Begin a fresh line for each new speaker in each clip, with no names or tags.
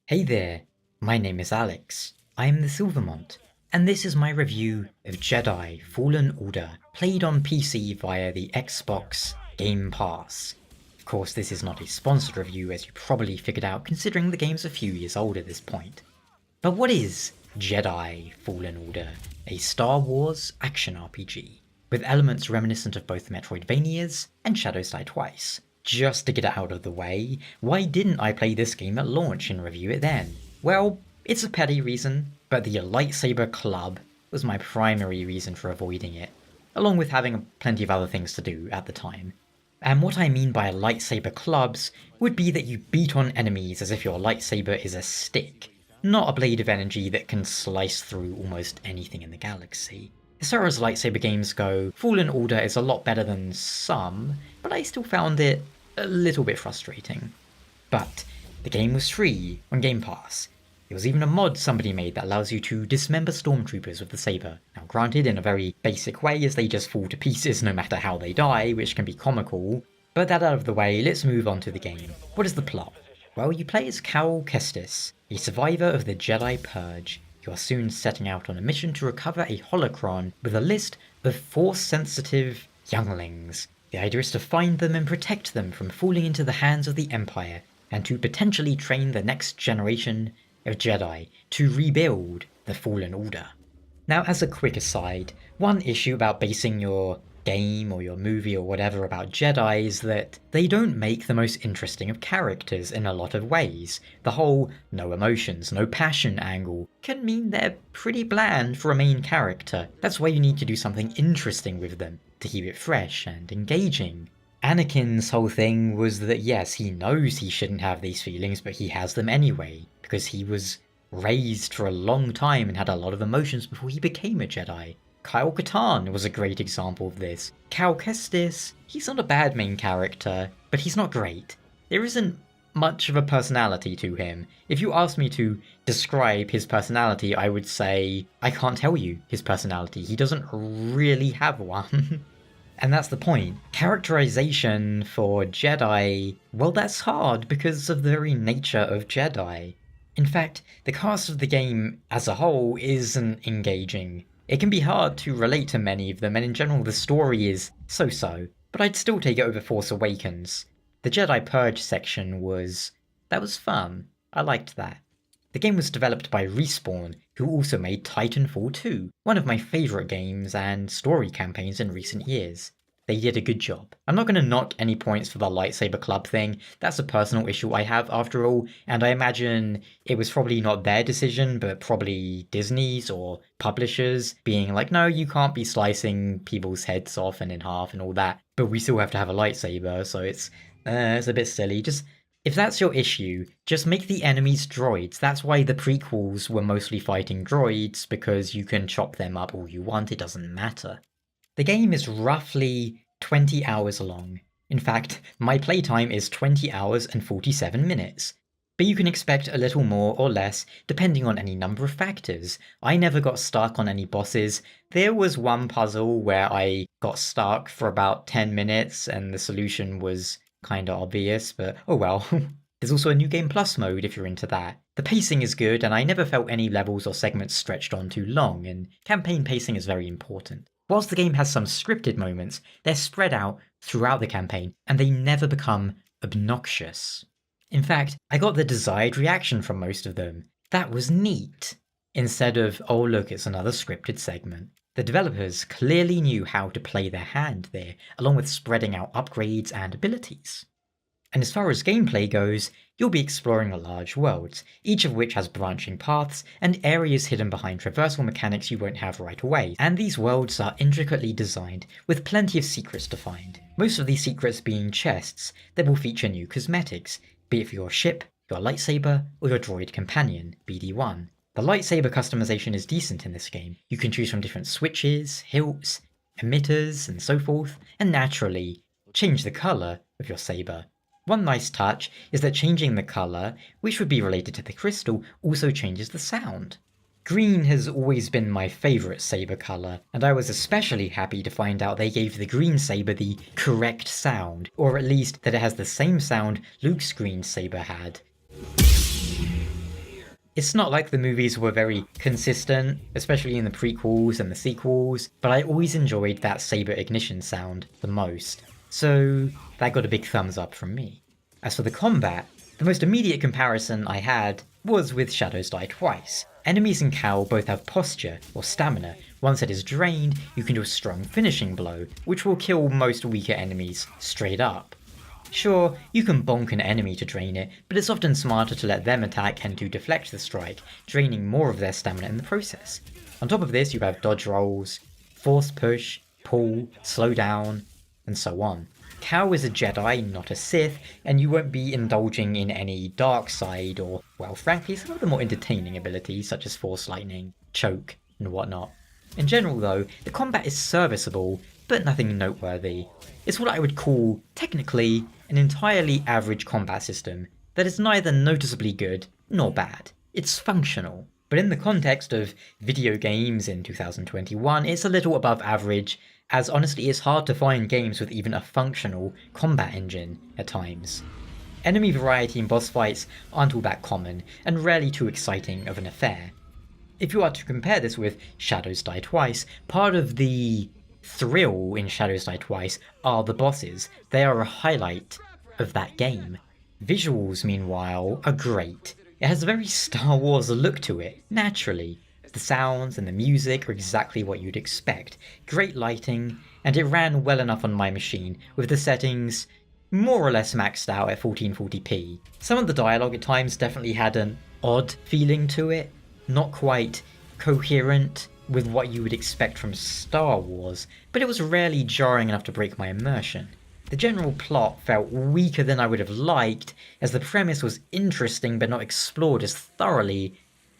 Hey there, my name is Alex. I am the Silver Mont, and this is my review of Jedi Fallen Order, played on PC via the Xbox Game Pass. Of course, this is not a sponsored review, as you probably figured out considering the game's a few years old at this point. But what is Jedi Fallen Order? A Star Wars action RPG, with elements reminiscent of both Metroid-vanias and Shadows Die Twice. Just to get it out of the way, why didn't I play this game at launch and review it then? Well, it's a petty reason, but the lightsaber club was my primary reason for avoiding it, along with having plenty of other things to do at the time. And what I mean by lightsaber clubs would be that you beat on enemies as if your lightsaber is a stick, not a blade of energy that can slice through almost anything in the galaxy. As far as lightsaber games go, Fallen Order is a lot better than some, but I still found it a little bit frustrating. But the game was free on Game Pass. There was even a mod somebody made that allows you to dismember stormtroopers with the saber. Now granted, in a very basic way, as they just fall to pieces no matter how they die, which can be comical. But that out of the way, let's move on to the game. What is the plot? Well, you play as Cal Kestis, a survivor of the Jedi Purge. You are soon setting out on a mission to recover a holocron with a list of Force-sensitive younglings. The idea is to find them and protect them from falling into the hands of the Empire, and to potentially train the next generation of Jedi to rebuild the Fallen Order. Now, as a quick aside, one issue about basing your game or your movie or whatever about Jedi is that they don't make the most interesting of characters in a lot of ways. The whole no emotions, no passion angle can mean they're pretty bland for a main character. That's why you need to do something interesting with them to keep it fresh and engaging. Anakin's whole thing was that yes, he knows he shouldn't have these feelings, but he has them anyway, because he was raised for a long time and had a lot of emotions before he became a Jedi. Kyle Katarn was a great example of this. Cal Kestis, he's not a bad main character, but he's not great. There isn't much of a personality to him. If you asked me to describe his personality, I would say I can't tell you his personality. He doesn't really have one. And that's the point. Characterization for Jedi, well, that's hard because of the very nature of Jedi. In fact, the cast of the game as a whole isn't engaging. It can be hard to relate to many of them, and in general the story is so-so, but I'd still take it over Force Awakens. The Jedi Purge section was fun. I liked that. The game was developed by Respawn, who also made Titanfall 2, one of my favourite games and story campaigns in recent years. They did a good job. I'm not going to knock any points for the lightsaber club thing. That's a personal issue I have after all, and I imagine it was probably not their decision, but probably Disney's or publishers being like, no, you can't be slicing people's heads off and in half and all that, but we still have to have a lightsaber, so it's a bit silly. Just, if that's your issue, just make the enemies droids. That's why the prequels were mostly fighting droids, because you can chop them up all you want, it doesn't matter. The game is roughly 20 hours long. In fact, my playtime is 20 hours and 47 minutes. But you can expect a little more or less depending on any number of factors. I never got stuck on any bosses. There was one puzzle where I got stuck for about 10 minutes and the solution was kinda obvious, but oh well. There's also a New Game Plus mode if you're into that. The pacing is good and I never felt any levels or segments stretched on too long, and campaign pacing is very important. Whilst the game has some scripted moments, they're spread out throughout the campaign, and they never become obnoxious. In fact, I got the desired reaction from most of them. That was neat. Instead of, oh look, it's another scripted segment. The developers clearly knew how to play their hand there, along with spreading out upgrades and abilities. And as far as gameplay goes, you'll be exploring a large world, each of which has branching paths and areas hidden behind traversal mechanics you won't have right away, and these worlds are intricately designed, with plenty of secrets to find. Most of these secrets being chests that will feature new cosmetics, be it for your ship, your lightsaber, or your droid companion, BD-1. The lightsaber customization is decent in this game. You can choose from different switches, hilts, emitters, and so forth, and naturally, change the colour of your saber. One nice touch is that changing the colour, which would be related to the crystal, also changes the sound. Green has always been my favourite saber colour, and I was especially happy to find out they gave the green saber the correct sound, or at least that it has the same sound Luke's green saber had. It's not like the movies were very consistent, especially in the prequels and the sequels, but I always enjoyed that saber ignition sound the most, so that got a big thumbs up from me. As for the combat, the most immediate comparison I had was with Shadows Die Twice. Enemies in Cal both have posture, or stamina. Once it is drained, you can do a strong finishing blow, which will kill most weaker enemies straight up. Sure, you can bonk an enemy to drain it, but it's often smarter to let them attack and to deflect the strike, draining more of their stamina in the process. On top of this, you have dodge rolls, force push, pull, slow down, and so on. Cal is a Jedi, not a Sith, and you won't be indulging in any dark side or, well, frankly, some of the more entertaining abilities such as Force Lightning, Choke, and whatnot. In general though, the combat is serviceable, but nothing noteworthy. It's what I would call, technically, an entirely average combat system that is neither noticeably good nor bad. It's functional. But in the context of video games in 2021, it's a little above average, as honestly it's hard to find games with even a functional combat engine at times. Enemy variety in boss fights aren't all that common, and rarely too exciting of an affair. If you are to compare this with Shadows Die Twice, part of the thrill in Shadows Die Twice are the bosses. They are a highlight of that game. Visuals, meanwhile, are great. It has a very Star Wars look to it, naturally. The sounds and the music are exactly what you'd expect. Great lighting, and it ran well enough on my machine, with the settings more or less maxed out at 1440p. Some of the dialogue at times definitely had an odd feeling to it, not quite coherent with what you would expect from Star Wars, but it was rarely jarring enough to break my immersion. The general plot felt weaker than I would have liked, as the premise was interesting but not explored as thoroughly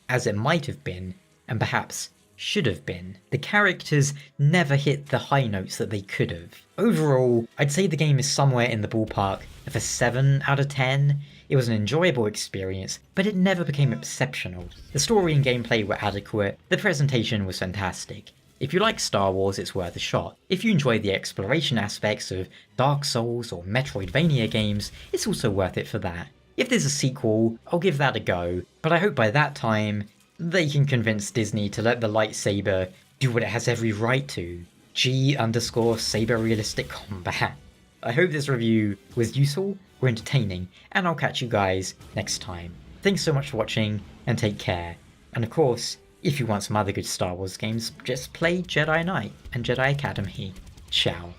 as it might have been, and perhaps should have been. The characters never hit the high notes that they could have. Overall, I'd say the game is somewhere in the ballpark of a 7 out of 10. It was an enjoyable experience, but it never became exceptional. The story and gameplay were adequate, the presentation was fantastic. If you like Star Wars, it's worth a shot. If you enjoy the exploration aspects of Dark Souls or Metroid-vania games, it's also worth it for that. If there's a sequel, I'll give that a go, but I hope by that time, they can convince Disney to let the lightsaber do what it has every right to. G_saber realistic combat. I hope this review was useful or entertaining, and I'll catch you guys next time. Thanks so much for watching, and take care. And of course, if you want some other good Star Wars games, just play Jedi Knight and Jedi Academy. Ciao.